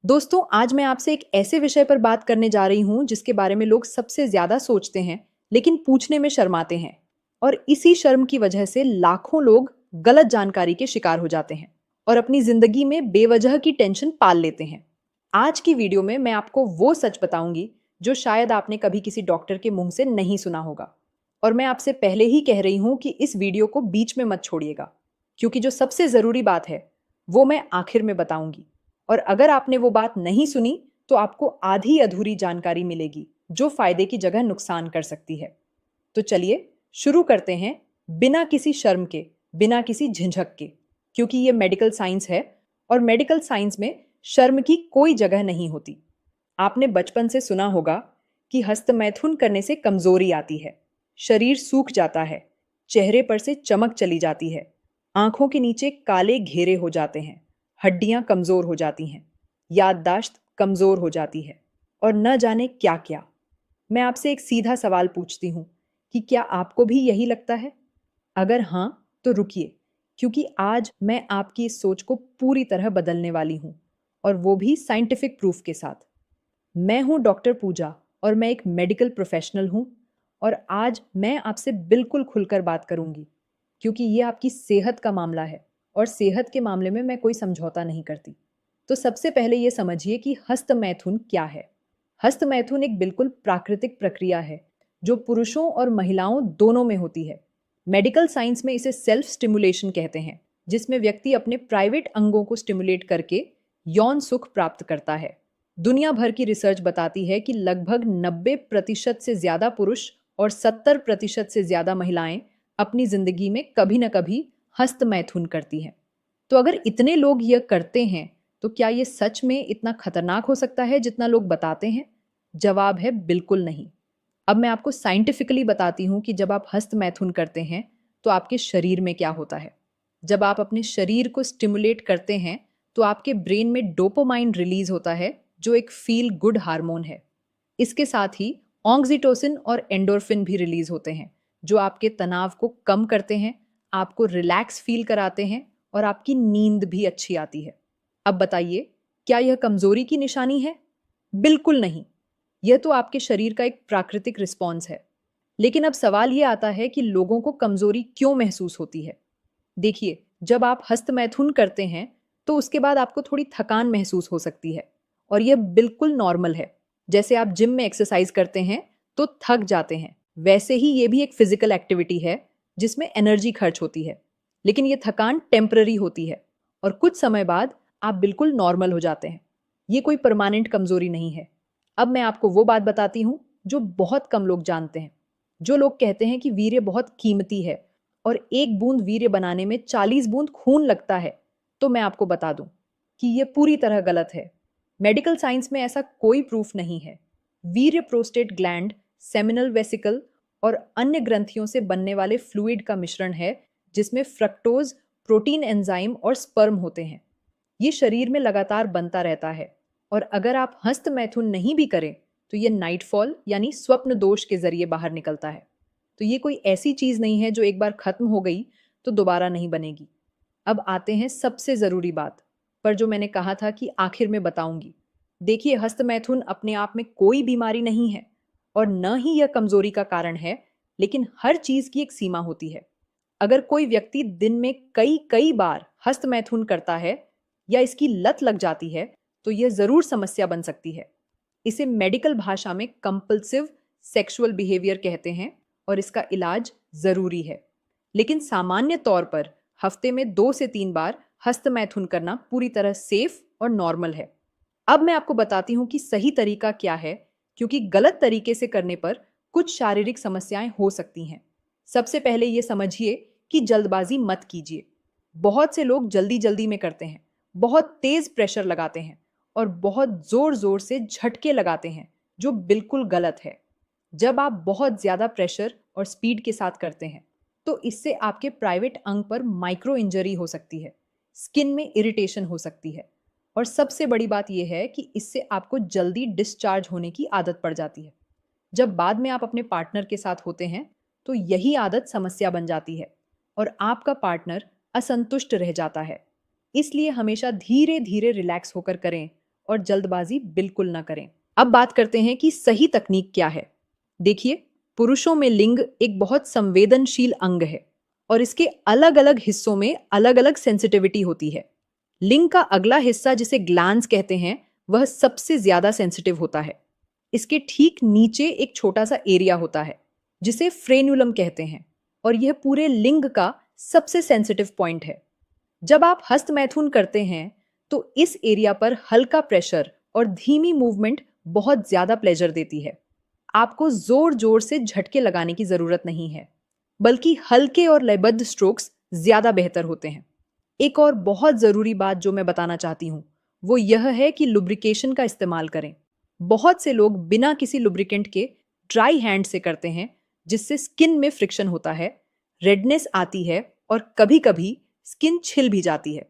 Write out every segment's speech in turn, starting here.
दोस्तों, आज मैं आपसे एक ऐसे विषय पर बात करने जा रही हूँ जिसके बारे में लोग सबसे ज़्यादा सोचते हैं, लेकिन पूछने में शर्माते हैं। और इसी शर्म की वजह से लाखों लोग गलत जानकारी के शिकार हो जाते हैं और अपनी ज़िंदगी में बेवजह की टेंशन पाल लेते हैं। आज की वीडियो में मैं आपको वो सच बताऊंगी जो शायद आपने कभी किसी डॉक्टर के मुंह से नहीं सुना होगा। और मैं आपसे पहले ही कह रही हूँ कि इस वीडियो को बीच में मत छोड़िएगा, क्योंकि जो सबसे ज़रूरी बात है वो मैं आखिर में बताऊंगी। और अगर आपने वो बात नहीं सुनी तो आपको आधी अधूरी जानकारी मिलेगी जो फायदे की जगह नुकसान कर सकती है। तो चलिए शुरू करते हैं, बिना किसी शर्म के, बिना किसी झिझक के, क्योंकि ये मेडिकल साइंस है और मेडिकल साइंस में शर्म की कोई जगह नहीं होती। आपने बचपन से सुना होगा कि हस्तमैथुन करने से कमजोरी आती है, शरीर सूख जाता है, चेहरे पर से चमक चली जाती है, आंखों के नीचे काले घेरे हो जाते हैं, हड्डियां कमजोर हो जाती हैं, याददाश्त कमजोर हो जाती है और न जाने क्या क्या। मैं आपसे एक सीधा सवाल पूछती हूँ कि क्या आपको भी यही लगता है? अगर हाँ, तो रुकिए, क्योंकि आज मैं आपकी इस सोच को पूरी तरह बदलने वाली हूँ, और वो भी साइंटिफिक प्रूफ के साथ। मैं हूँ डॉक्टर पूजा और मैं एक मेडिकल प्रोफेशनल हूँ। और आज मैं आपसे बिल्कुल खुलकर बात करूंगी, क्योंकि ये आपकी सेहत का मामला है और सेहत के मामले में मैं कोई समझौता नहीं करती। तो सबसे पहले ये समझिए कि हस्तमैथुन क्या है। हस्तमैथुन एक बिल्कुल प्राकृतिक प्रक्रिया है जो पुरुषों और महिलाओं दोनों में होती है। मेडिकल साइंस में इसे सेल्फ स्टिमुलेशन कहते हैं, जिसमें व्यक्ति अपने प्राइवेट अंगों को स्टिमुलेट करके यौन सुख प्राप्त करता है। दुनिया भर की रिसर्च बताती है कि लगभग 90% से ज्यादा पुरुष और 70% से ज्यादा महिलाएं अपनी जिंदगी में कभी न कभी हस्तमैथुन करती हैं। तो अगर इतने लोग यह करते हैं, तो क्या ये सच में इतना खतरनाक हो सकता है जितना लोग बताते हैं? जवाब है बिल्कुल नहीं। अब मैं आपको साइंटिफिकली बताती हूँ कि जब आप हस्तमैथुन करते हैं तो आपके शरीर में क्या होता है। जब आप अपने शरीर को स्टिमुलेट करते हैं तो आपके ब्रेन में डोपामाइन रिलीज होता है, जो एक फील गुड हार्मोन है। इसके साथ ही ऑक्सीटोसिन और एंडोर्फिन भी रिलीज होते हैं, जो आपके तनाव को कम करते हैं, आपको रिलैक्स फील कराते हैं और आपकी नींद भी अच्छी आती है। अब बताइए, क्या यह कमजोरी की निशानी है? बिल्कुल नहीं। यह तो आपके शरीर का एक प्राकृतिक रिस्पॉन्स है। लेकिन अब सवाल यह आता है कि लोगों को कमजोरी क्यों महसूस होती है। देखिए, जब आप हस्तमैथुन करते हैं तो उसके बाद आपको थोड़ी थकान महसूस हो सकती है, और यह बिल्कुल नॉर्मल है। जैसे आप जिम में एक्सरसाइज करते हैं तो थक जाते हैं, वैसे ही ये भी एक फिजिकल एक्टिविटी है जिसमें एनर्जी खर्च होती है। लेकिन ये थकान टेम्पररी होती है और कुछ समय बाद आप बिल्कुल नॉर्मल हो जाते हैं। ये कोई परमानेंट कमजोरी नहीं है। अब मैं आपको वो बात बताती हूँ जो बहुत कम लोग जानते हैं। जो लोग कहते हैं कि वीर्य बहुत कीमती है और एक बूंद वीर्य बनाने में 40 बूंद खून लगता है, तो मैं आपको बता दूं कि यह पूरी तरह गलत है। मेडिकल साइंस में ऐसा कोई प्रूफ नहीं है। वीर्य प्रोस्टेट ग्लैंड, सेमिनल वेसिकल और अन्य ग्रंथियों से बनने वाले फ्लूइड का मिश्रण है, जिसमें फ्रक्टोज, प्रोटीन एंजाइम और स्पर्म होते हैं। ये शरीर में लगातार बनता रहता है, और अगर आप हस्तमैथुन नहीं भी करें तो ये नाइटफॉल यानी स्वप्न दोष के जरिए बाहर निकलता है। तो ये कोई ऐसी चीज नहीं है जो एक बार खत्म हो गई तो दोबारा नहीं बनेगी। अब आते हैं सबसे जरूरी बात पर, जो मैंने कहा था कि आखिर में बताऊंगी। देखिए, हस्तमैथुन अपने आप में कोई बीमारी नहीं है और न ही यह कमजोरी का कारण है, लेकिन हर चीज की एक सीमा होती है। अगर कोई व्यक्ति दिन में कई कई बार हस्तमैथुन करता है या इसकी लत लग जाती है, तो यह जरूर समस्या बन सकती है। इसे मेडिकल भाषा में कंपल्सिव सेक्सुअल बिहेवियर कहते हैं और इसका इलाज जरूरी है। लेकिन सामान्य तौर पर हफ्ते में 2 से 3 बार हस्तमैथुन करना पूरी तरह सेफ और नॉर्मल है। अब मैं आपको बताती हूँ कि सही तरीका क्या है, क्योंकि गलत तरीके से करने पर कुछ शारीरिक समस्याएं हो सकती हैं। सबसे पहले ये समझिए कि जल्दबाजी मत कीजिए। बहुत से लोग जल्दी जल्दी में करते हैं, बहुत तेज प्रेशर लगाते हैं और बहुत जोर जोर से झटके लगाते हैं, जो बिल्कुल गलत है। जब आप बहुत ज्यादा प्रेशर और स्पीड के साथ करते हैं तो इससे आपके प्राइवेट अंग पर माइक्रो इंजरी हो सकती है, स्किन में इरिटेशन हो सकती है, और सबसे बड़ी बात यह है कि इससे आपको जल्दी डिस्चार्ज होने की आदत पड़ जाती है। जब बाद में आप अपने पार्टनर के साथ होते हैं तो यही आदत समस्या बन जाती है और आपका पार्टनर असंतुष्ट रह जाता है। इसलिए हमेशा धीरे धीरे रिलैक्स होकर करें और जल्दबाजी बिल्कुल ना करें। अब बात करते हैं कि सही तकनीक क्या है। देखिए, पुरुषों में लिंग एक बहुत संवेदनशील अंग है और इसके अलग अलग हिस्सों में अलग अलग सेंसिटिविटी होती है। लिंग का अगला हिस्सा, जिसे ग्लैंड्स कहते हैं, वह सबसे ज्यादा सेंसिटिव होता है। इसके ठीक नीचे एक छोटा सा एरिया होता है जिसे फ्रेन्यूलम कहते हैं, और यह पूरे लिंग का सबसे सेंसिटिव पॉइंट है। जब आप हस्त मैथुन करते हैं तो इस एरिया पर हल्का प्रेशर और धीमी मूवमेंट बहुत ज्यादा प्लेजर देती है। आपको जोर जोर से झटके लगाने की जरूरत नहीं है, बल्कि हल्के और लयबद्ध स्ट्रोक्स ज्यादा बेहतर होते हैं। एक और बहुत जरूरी बात जो मैं बताना चाहती हूँ वो यह है कि लुब्रिकेशन का इस्तेमाल करें। बहुत से लोग बिना किसी लुब्रिकेंट के ड्राई हैंड से करते हैं, जिससे स्किन में फ्रिक्शन होता है, रेडनेस आती है और कभी कभी स्किन छिल भी जाती है।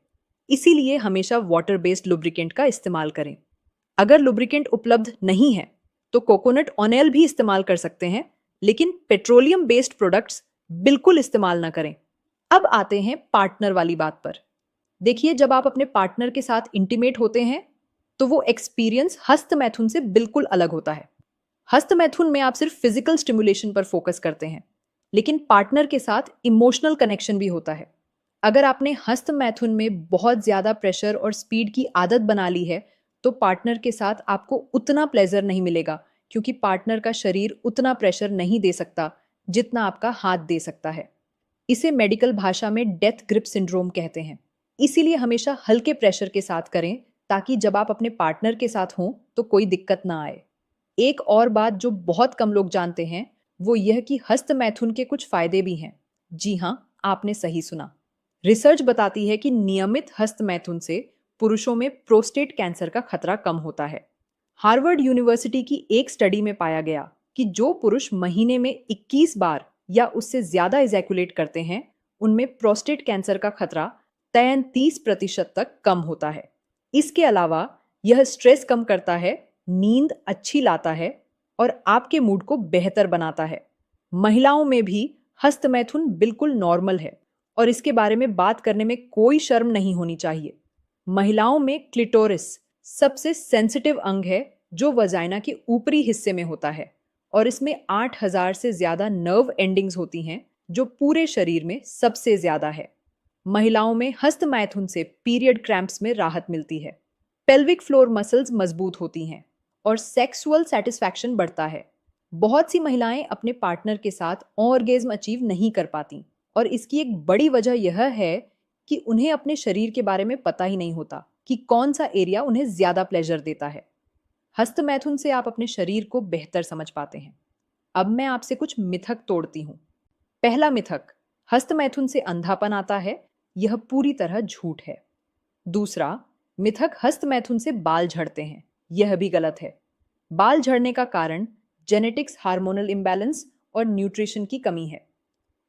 इसीलिए हमेशा वाटर बेस्ड लुब्रिकेंट का इस्तेमाल करें। अगर लुब्रिकेंट उपलब्ध नहीं है तो कोकोनट ऑयल भी इस्तेमाल कर सकते हैं, लेकिन पेट्रोलियम बेस्ड प्रोडक्ट्स बिल्कुल इस्तेमाल ना करें। अब आते हैं पार्टनर वाली बात पर। देखिए, जब आप अपने पार्टनर के साथ इंटीमेट होते हैं तो वो एक्सपीरियंस हस्त मैथुन से बिल्कुल अलग होता है। हस्त मैथुन में आप सिर्फ फिजिकल स्टिमुलेशन पर फोकस करते हैं, लेकिन पार्टनर के साथ इमोशनल कनेक्शन भी होता है। अगर आपने हस्त मैथुन में बहुत ज्यादा प्रेशर और स्पीड की आदत बना ली है तो पार्टनर के साथ आपको उतना प्लेजर नहीं मिलेगा, क्योंकि पार्टनर का शरीर उतना प्रेशर नहीं दे सकता जितना आपका हाथ दे सकता है। इसे मेडिकल भाषा में डेथ ग्रिप सिंड्रोम कहते हैं। इसीलिए हमेशा हल्के प्रेशर के साथ करें, ताकि जब आप अपने पार्टनर के साथ हों तो कोई दिक्कत ना आए। एक और बात जो बहुत कम लोग जानते हैं वो यह कि हस्त मैथुन के कुछ फायदे भी हैं। जी हाँ, आपने सही सुना। रिसर्च बताती है कि नियमित हस्त मैथुन से पुरुषों में प्रोस्टेट कैंसर का खतरा कम होता है। हार्वर्ड यूनिवर्सिटी की एक स्टडी में पाया गया कि जो पुरुष महीने में 21 बार या उससे ज्यादा इजैकुलेट करते हैं, उनमें प्रोस्टेट कैंसर का खतरा 33% तक कम होता है। इसके अलावा यह स्ट्रेस कम करता है, नींद अच्छी लाता है और आपके मूड को बेहतर बनाता है। महिलाओं में भी हस्त मैथुन बिल्कुल नॉर्मल है और इसके बारे में बात करने में कोई शर्म नहीं होनी चाहिए। महिलाओं में क्लिटोरिस सबसे सेंसिटिव अंग है, जो वजाइना के ऊपरी हिस्से में होता है, और इसमें 8000 से ज्यादा नर्व एंडिंग्स होती हैं, जो पूरे शरीर में सबसे ज्यादा है। महिलाओं में हस्त मैथुन से पीरियड क्रैम्प्स में राहत मिलती है, पेल्विक फ्लोर मसल्स मजबूत होती हैं और सेक्सुअल सेटिस्फैक्शन बढ़ता है। बहुत सी महिलाएं अपने पार्टनर के साथ ऑर्गेज्म अचीव नहीं कर पाती, और इसकी एक बड़ी वजह यह है कि उन्हें अपने शरीर के बारे में पता ही नहीं होता कि कौन सा एरिया उन्हें ज्यादा प्लेजर देता है। हस्त मैथुन से आप अपने शरीर को बेहतर समझ पाते हैं। अब मैं आपसे कुछ मिथक तोड़ती हूँ। पहला मिथक, हस्त मैथुन से अंधापन आता है। यह पूरी तरह झूठ है। दूसरा मिथक, हस्त मैथुन से बाल झड़ते हैं। यह भी गलत है। बाल झड़ने का कारण जेनेटिक्स, हार्मोनल इम्बैलेंस और न्यूट्रिशन की कमी है।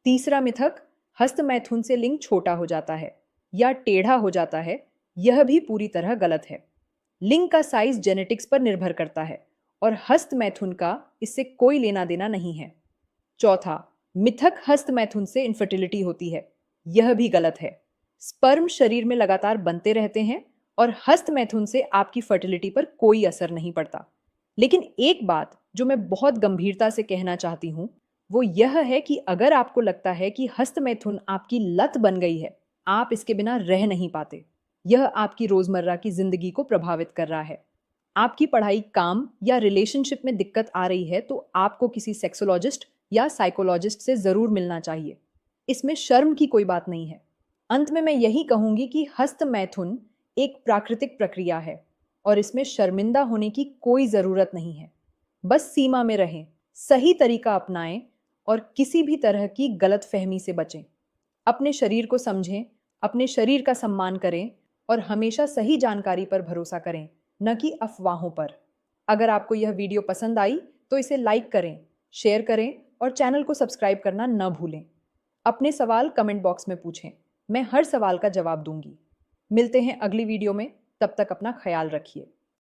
तीसरा मिथक, हस्त मैथुन से लिंग छोटा हो जाता है या टेढ़ा हो जाता है। यह भी पूरी तरह गलत है। लिंग का साइज जेनेटिक्स पर निर्भर करता है और हस्त मैथुन का इससे कोई लेना देना नहीं है। चौथा मिथक, हस्त मैथुन से इनफर्टिलिटी होती है। यह भी गलत है। स्पर्म शरीर में लगातार बनते रहते हैं और हस्त मैथुन से आपकी फर्टिलिटी पर कोई असर नहीं पड़ता। लेकिन एक बात जो मैं बहुत गंभीरता से कहना चाहती हूँ वो यह है कि अगर आपको लगता है कि हस्त मैथुन आपकी लत बन गई है, आप इसके बिना रह नहीं पाते। यह आपकी रोजमर्रा की जिंदगी को प्रभावित कर रहा है। आपकी पढ़ाई, काम या रिलेशनशिप में दिक्कत आ रही है तो आपको किसी सेक्सोलॉजिस्ट या साइकोलॉजिस्ट से जरूर मिलना चाहिए। इसमें शर्म की कोई बात नहीं है। अंत में मैं यही कहूंगी कि हस्त मैथुन एक प्राकृतिक प्रक्रिया है और इसमें शर्मिंदा होने की कोई जरूरत नहीं है। बस सीमा में रहें, सही तरीका अपनाएं और किसी भी तरह की गलत फहमी से बचें। अपने शरीर को समझें, अपने शरीर का सम्मान करें और हमेशा सही जानकारी पर भरोसा करें, न कि अफवाहों पर। अगर आपको यह वीडियो पसंद आई तो इसे लाइक करें, शेयर करें और चैनल को सब्सक्राइब करना न भूलें। अपने सवाल कमेंट बॉक्स में पूछें, मैं हर सवाल का जवाब दूंगी। मिलते हैं अगली वीडियो में, तब तक अपना ख्याल रखिए।